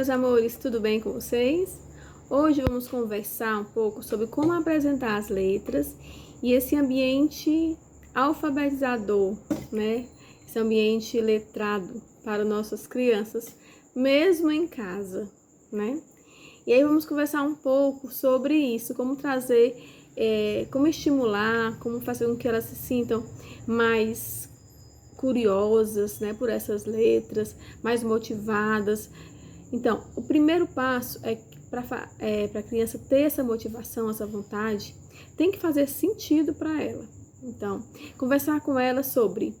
meus amores, tudo bem com vocês? Hoje vamos conversar um pouco sobre como apresentar as letras e esse ambiente alfabetizador, né? Esse ambiente letrado para nossas crianças, mesmo em casa, né? E aí vamos conversar um pouco sobre isso, como trazer, como estimular, como fazer com que elas se sintam mais curiosas, né, por essas letras, mais motivadas. Então, o primeiro passo é para a criança ter essa motivação, essa vontade, tem que fazer sentido para ela. Então, conversar com ela sobre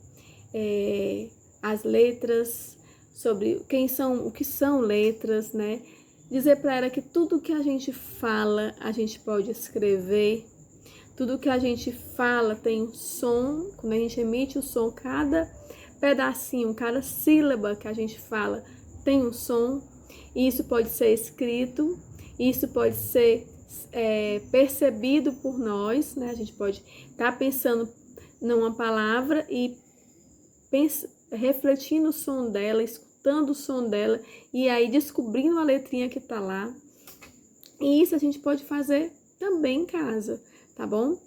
as letras, sobre o que são letras, né? Dizer para ela que tudo que a gente fala, a gente pode escrever. Tudo que a gente fala tem um som, quando a gente emite o som, cada pedacinho, cada sílaba que a gente fala tem um som. Isso pode ser escrito, isso pode ser percebido por nós, né? A gente pode estar pensando numa palavra e refletindo o som dela, escutando o som dela e aí descobrindo a letrinha que está lá. E isso a gente pode fazer também em casa, tá bom?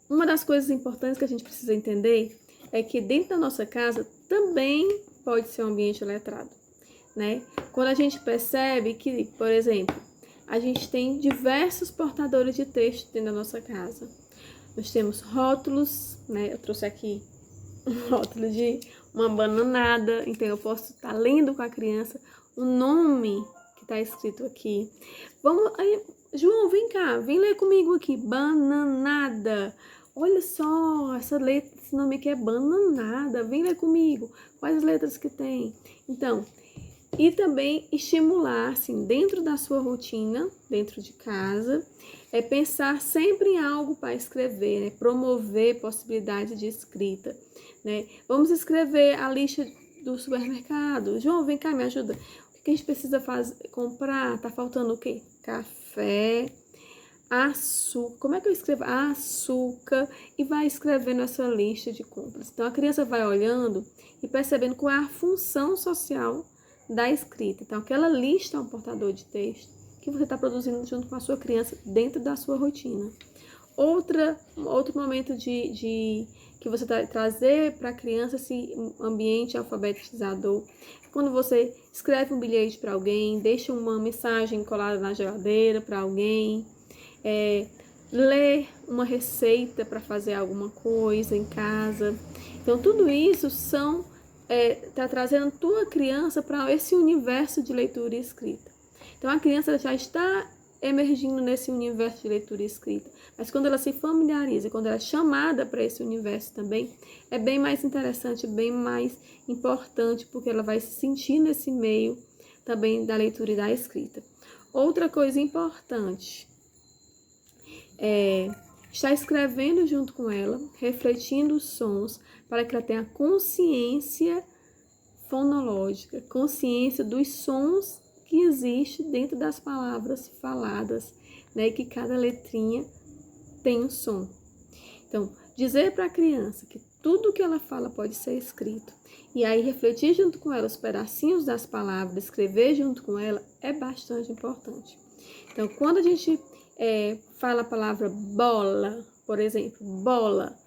Uma das coisas importantes que a gente precisa entender é que dentro da nossa casa também pode ser um ambiente letrado, né? Quando a gente percebe que, por exemplo, a gente tem diversos portadores de texto dentro da nossa casa. Nós temos rótulos, né? Eu trouxe aqui um rótulo de uma bananada, então eu posso estar lendo com a criança o nome que está escrito aqui. João, vem cá, vem ler comigo aqui, bananada. Olha só, essa letra, esse nome aqui é bananada, vem ler comigo. Quais letras que tem? Então, e também estimular, assim, dentro da sua rotina, dentro de casa, pensar sempre em algo para escrever, né? Promover possibilidade de escrita, né? Vamos escrever a lista do supermercado. João, vem cá, me ajuda. O que a gente precisa comprar? Tá faltando o quê? Café, açúcar. Como é que eu escrevo? Açúcar. E vai escrevendo essa lista de compras. Então, a criança vai olhando e percebendo qual é a função social da escrita. Então, aquela lista é um portador de texto que você está produzindo junto com a sua criança dentro da sua rotina. Outro momento que você vai trazer para a criança esse ambiente alfabetizador. Quando você escreve um bilhete para alguém, deixa uma mensagem colada na geladeira para alguém, lê uma receita para fazer alguma coisa em casa. Então, tudo isso tá trazendo a tua criança para esse universo de leitura e escrita. Então, a criança já está emergindo nesse universo de leitura e escrita. Mas quando ela se familiariza, quando ela é chamada para esse universo também, é bem mais interessante, bem mais importante, porque ela vai se sentir nesse meio também da leitura e da escrita. Outra coisa importante estar escrevendo junto com ela, refletindo os sons, para que ela tenha consciência fonológica, consciência dos sons que existe dentro das palavras faladas, né? Que cada letrinha tem um som. Então, dizer para a criança que tudo que ela fala pode ser escrito e aí refletir junto com ela os pedacinhos das palavras, escrever junto com ela é bastante importante. Então, quando a gente fala a palavra bola, por exemplo, bola,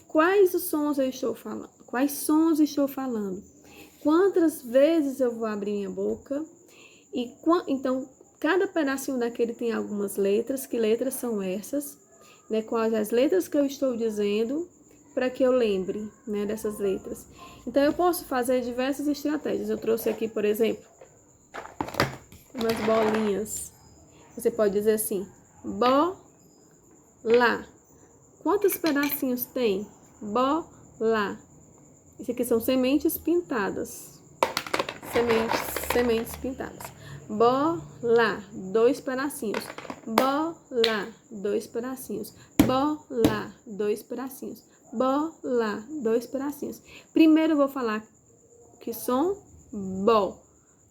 quais os sons eu estou falando? Quais sons estou falando? Quantas vezes eu vou abrir minha boca? Então, cada pedacinho daquele tem algumas letras. Que letras são essas? Né? Quais as letras que eu estou dizendo para que eu lembre, né, dessas letras? Então, eu posso fazer diversas estratégias. Eu trouxe aqui, por exemplo, umas bolinhas. Você pode dizer assim, bola. Quantos pedacinhos tem? Bola. Isso aqui são sementes pintadas. Sementes pintadas. Bola, 2 pedacinhos. Bola, 2 pedacinhos. Bola, 2 pedacinhos. Bola, 2 pedacinhos. Primeiro eu vou falar que som? Bo.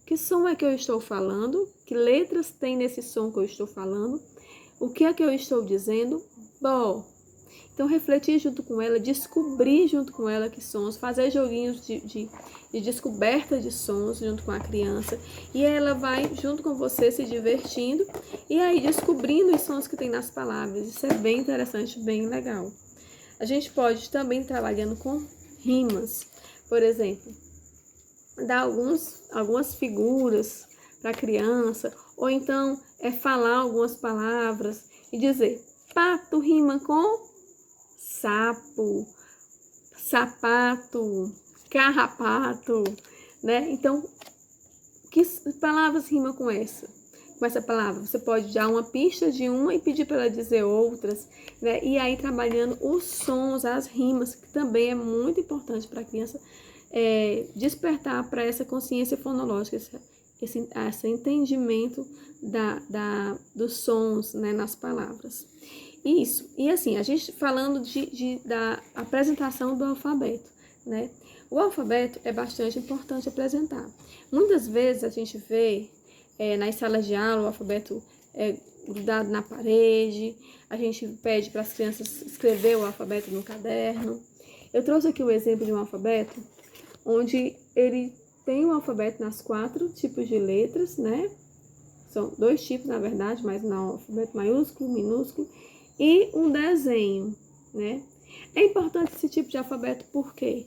Que som é que eu estou falando? Que letras tem nesse som que eu estou falando? O que é que eu estou dizendo? Bo. Então, refletir junto com ela, descobrir junto com ela que sons, fazer joguinhos de descoberta de sons junto com a criança. E ela vai, junto com você, se divertindo e aí descobrindo os sons que tem nas palavras. Isso é bem interessante, bem legal. A gente pode também ir trabalhando com rimas. Por exemplo, dar algumas figuras para a criança, ou então falar algumas palavras e dizer: pato rima com sapo, sapato, carrapato, né? Então, que palavras rimam com essa? Com essa palavra, você pode dar uma pista de uma e pedir para ela dizer outras, né? E aí trabalhando os sons, as rimas, que também é muito importante para a criança despertar para essa consciência fonológica, esse entendimento dos sons, né, nas palavras. Isso. E assim, a gente falando da apresentação do alfabeto, né? O alfabeto é bastante importante apresentar. Muitas vezes a gente vê nas salas de aula o alfabeto grudado na parede, a gente pede para as crianças escrever o alfabeto no caderno. Eu trouxe aqui o exemplo de um alfabeto onde ele tem um alfabeto nas 4 tipos de letras, né? São 2 tipos, na verdade, mas não, alfabeto maiúsculo, minúsculo, e um desenho, né? É importante esse tipo de alfabeto, por quê?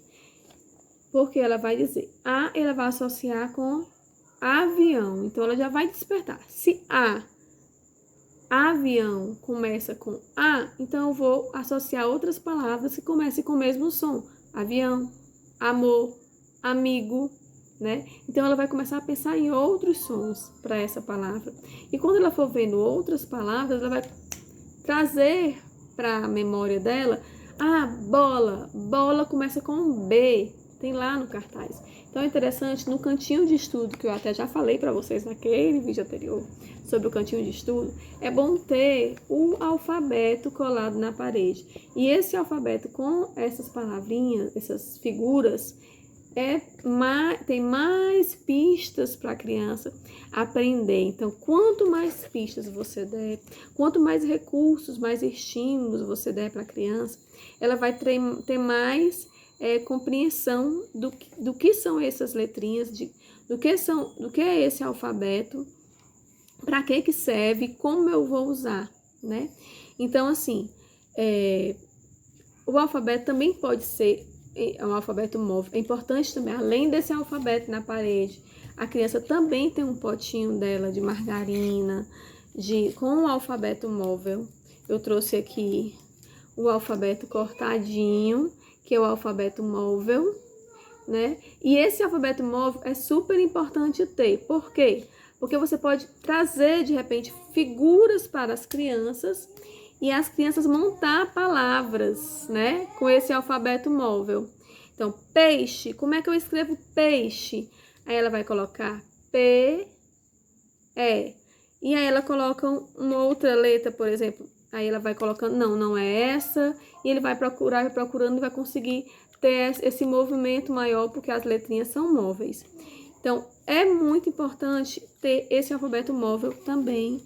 Porque ela vai dizer A, ela vai associar com avião, então ela já vai despertar. Se avião começa com A, então eu vou associar outras palavras que comecem com o mesmo som. Avião, amor, amigo, né? Então ela vai começar a pensar em outros sons para essa palavra. E quando ela for vendo outras palavras, ela vai trazer para a memória dela, bola. Bola começa com B, tem lá no cartaz. Então é interessante, no cantinho de estudo, que eu até já falei para vocês naquele vídeo anterior, sobre o cantinho de estudo, é bom ter o alfabeto colado na parede. E esse alfabeto com essas palavrinhas, essas figuras, tem mais pistas para a criança aprender. Então, quanto mais pistas você der, quanto mais recursos, mais estímulos você der para a criança, ela vai ter mais compreensão do que são essas letrinhas, do que é esse alfabeto, para que serve, como eu vou usar, né? Então, assim, o alfabeto também pode ser um alfabeto móvel. É importante também, além desse alfabeto na parede, a criança também tem um potinho dela de margarina, com o alfabeto móvel. Eu trouxe aqui o alfabeto cortadinho, que é o alfabeto móvel, né? E esse alfabeto móvel é super importante ter. Por quê? Porque você pode trazer, de repente, figuras para as crianças e as crianças montar palavras, né? Com esse alfabeto móvel. Então, peixe, como é que eu escrevo peixe? Aí ela vai colocar P, E. E aí ela coloca uma outra letra, por exemplo. Aí ela vai colocando, não é essa. E ele vai procurando e vai conseguir ter esse movimento maior, porque as letrinhas são móveis. Então, é muito importante ter esse alfabeto móvel também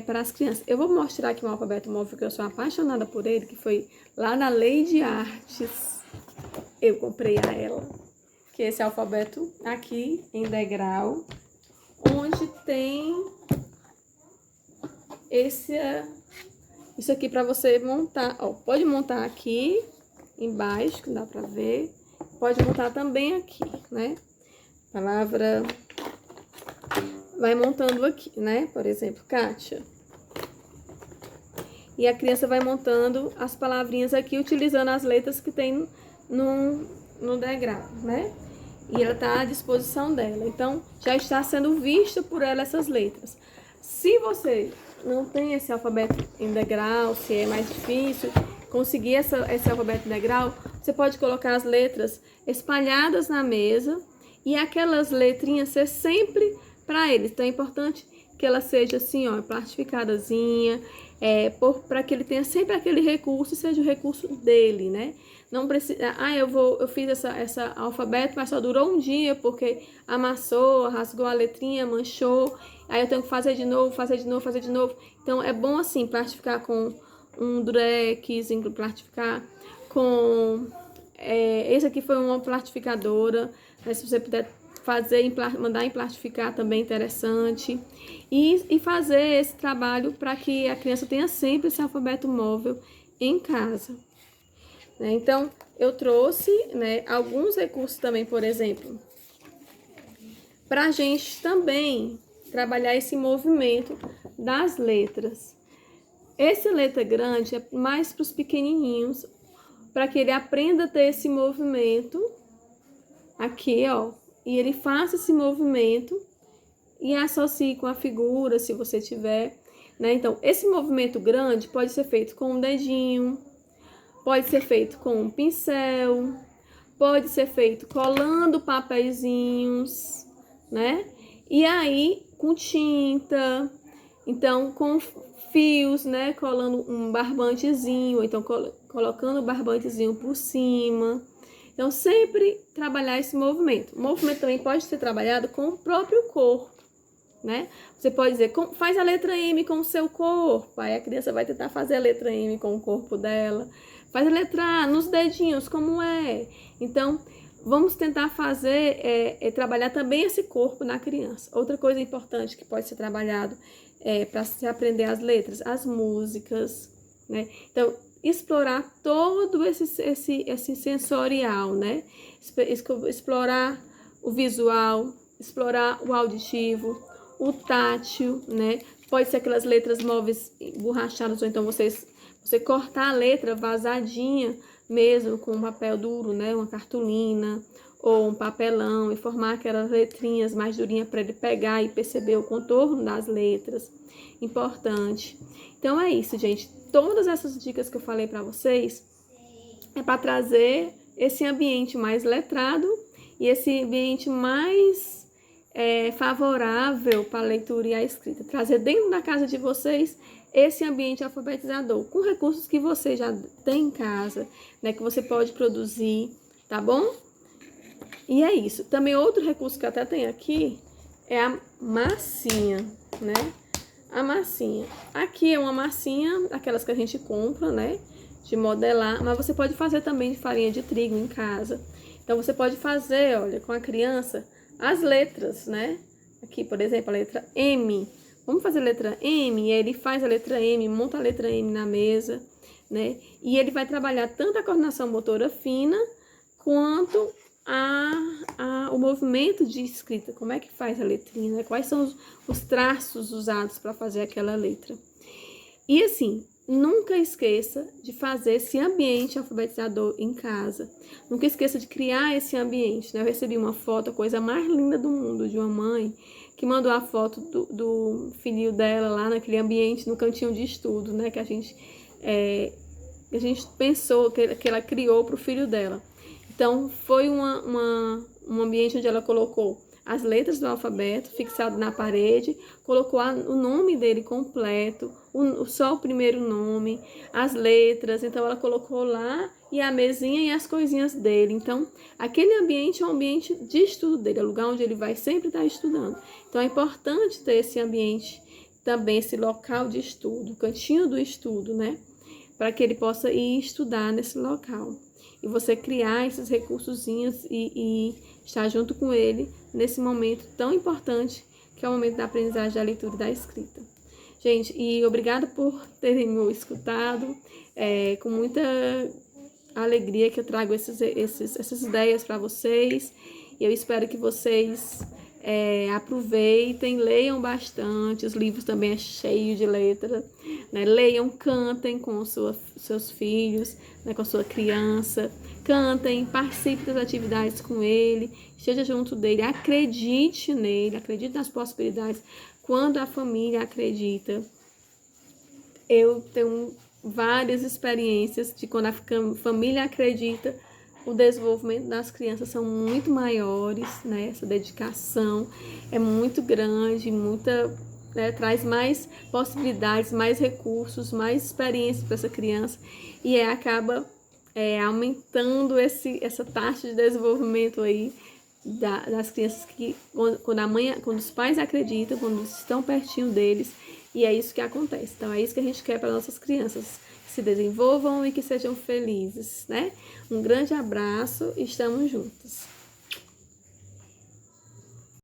para as crianças. Eu vou mostrar aqui um alfabeto móvel que eu sou apaixonada por ele, que foi lá na Lady Artes. Eu comprei a ela. Que é esse alfabeto aqui em degrau, onde tem isso aqui para você montar. Ó, pode montar aqui embaixo, que dá para ver. Pode montar também aqui, né? Palavra vai montando aqui, né? Por exemplo, Kátia. E a criança vai montando as palavrinhas aqui, utilizando as letras que tem no degrau, né? E ela está à disposição dela. Então, já está sendo vista por ela essas letras. Se você não tem esse alfabeto em degrau, se é mais difícil conseguir esse alfabeto em degrau, você pode colocar as letras espalhadas na mesa e aquelas letrinhas ser sempre para eles. Então, é importante que ela seja assim, ó, plastificadazinha, para que ele tenha sempre aquele recurso e seja o recurso dele, né? Não precisa, eu fiz essa alfabeto, mas só durou um dia porque amassou, rasgou a letrinha, manchou, aí eu tenho que fazer de novo. Então, é bom assim, plastificar com um durex em plastificar, com... esse aqui foi uma plastificadora, mas se você puder fazer, mandar em plastificar também é interessante. E fazer esse trabalho para que a criança tenha sempre esse alfabeto móvel em casa. Né? Então, eu trouxe, né, alguns recursos também, por exemplo, para a gente também trabalhar esse movimento das letras. Essa letra grande é mais para os pequenininhos, para que ele aprenda a ter esse movimento aqui, ó, e ele faça esse movimento e associe com a figura, se você tiver, né? Então, esse movimento grande pode ser feito com um dedinho, pode ser feito com um pincel, pode ser feito colando papeizinhos, né? E aí, com tinta, então, com fios, né? Colando um barbantezinho, ou então colocando o barbantezinho por cima. Então, sempre trabalhar esse movimento. O movimento também pode ser trabalhado com o próprio corpo, né? Você pode dizer, faz a letra M com o seu corpo. Aí a criança vai tentar fazer a letra M com o corpo dela. Faz a letra A nos dedinhos, como é? Então, vamos tentar fazer, trabalhar também esse corpo na criança. Outra coisa importante que pode ser trabalhado para se aprender as letras, as músicas, né? Então, explorar todo esse sensorial, né? Explorar o visual, explorar o auditivo, o tátil, né? Pode ser aquelas letras móveis borrachadas, ou então você cortar a letra vazadinha mesmo com um papel duro, né? Uma cartolina ou um papelão e formar aquelas letrinhas mais durinhas para ele pegar e perceber o contorno das letras. Importante. Então é isso, gente. Todas essas dicas que eu falei para vocês é para trazer esse ambiente mais letrado e esse ambiente mais favorável para a leitura e a escrita. Trazer dentro da casa de vocês esse ambiente alfabetizador, com recursos que você já tem em casa, né, que você pode produzir, tá bom? E é isso. Também outro recurso que eu até tenho aqui é a massinha, né? A massinha. Aqui é uma massinha, aquelas que a gente compra, né? De modelar, mas você pode fazer também de farinha de trigo em casa. Então, você pode fazer, olha, com a criança, as letras, né? Aqui, por exemplo, a letra M. Vamos fazer a letra M, e aí ele faz a letra M, monta a letra M na mesa, né? E ele vai trabalhar tanto a coordenação motora fina, quanto o movimento de escrita. Como é que faz a letrinha, né? Quais são os traços usados para fazer aquela letra. E assim, nunca esqueça de fazer esse ambiente alfabetizador em casa. Nunca esqueça de criar esse ambiente, né? Eu recebi uma foto, a coisa mais linda do mundo, de uma mãe que mandou a foto do filhinho dela lá naquele ambiente, no cantinho de estudo, né? Que a gente pensou, que ela criou para o filho dela. Então, foi um ambiente onde ela colocou as letras do alfabeto fixado na parede, colocou o nome dele completo, só o primeiro nome, as letras, então ela colocou lá, e a mesinha e as coisinhas dele. Então, aquele ambiente é um ambiente de estudo dele, é o lugar onde ele vai sempre estar estudando. Então, é importante ter esse ambiente, também esse local de estudo, o cantinho do estudo, né? Para que ele possa ir estudar nesse local. E você criar esses recursozinhos e estar junto com ele nesse momento tão importante, que é o momento da aprendizagem da leitura e da escrita. Gente, e obrigada por terem me escutado. Com muita alegria que eu trago essas ideias para vocês. E eu espero que vocês aproveitem, leiam bastante. Os livros também é cheio de letra, né? Leiam, cantem com seus filhos, né? Com a sua criança. Cantem, participe das atividades com ele, esteja junto dele, acredite nele, acredite nas possibilidades. Quando a família acredita, eu tenho várias experiências de quando a família acredita, o desenvolvimento das crianças são muito maiores, né? Essa dedicação é muito grande, traz mais possibilidades, mais recursos, mais experiências para essa criança e acaba aumentando essa taxa de desenvolvimento aí das crianças, que quando os pais acreditam, quando estão pertinho deles, e é isso que acontece. Então é isso que a gente quer para nossas crianças, se desenvolvam e que sejam felizes, né? Um grande abraço, estamos juntos.